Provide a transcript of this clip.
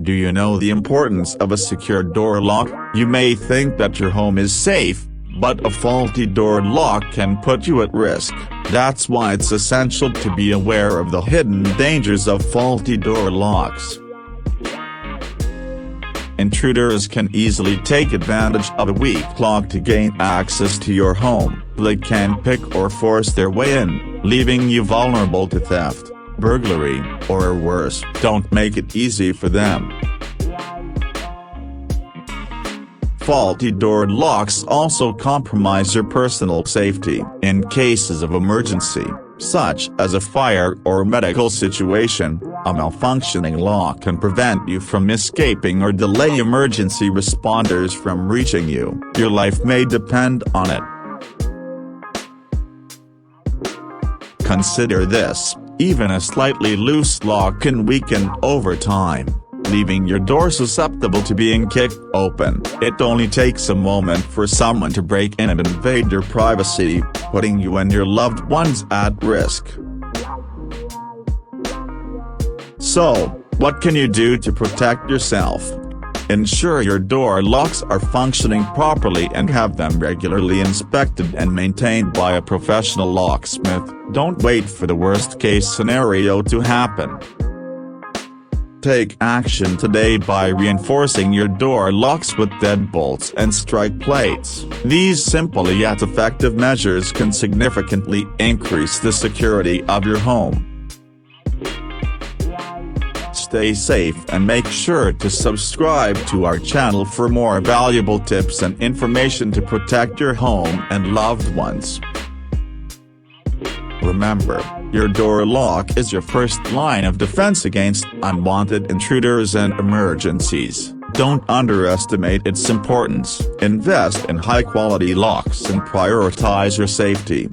Do you know the importance of a secure door lock? You may think that your home is safe, but a faulty door lock can put you at risk. That's why it's essential to be aware of the hidden dangers of faulty door locks. Intruders can easily take advantage of a weak lock to gain access to your home. They can pick or force their way in, leaving you vulnerable to theft, burglary, or worse. Don't make it easy for them. Faulty door locks also compromise your personal safety. In cases of emergency, such as a fire or medical situation, a malfunctioning lock can prevent you from escaping or delay emergency responders from reaching you. Your life may depend on it. Consider this: even a slightly loose lock can weaken over time, leaving your door susceptible to being kicked open. It only takes a moment for someone to break in and invade your privacy, putting you and your loved ones at risk. So, what can you do to protect yourself? Ensure your door locks are functioning properly and have them regularly inspected and maintained by a professional locksmith. Don't wait for the worst-case scenario to happen. Take action today by reinforcing your door locks with deadbolts and strike plates. These simple yet effective measures can significantly increase the security of your home. Stay safe and make sure to subscribe to our channel for more valuable tips and information to protect your home and loved ones. Remember, your door lock is your first line of defense against unwanted intruders and emergencies. Don't underestimate its importance. Invest in high-quality locks and prioritize your safety.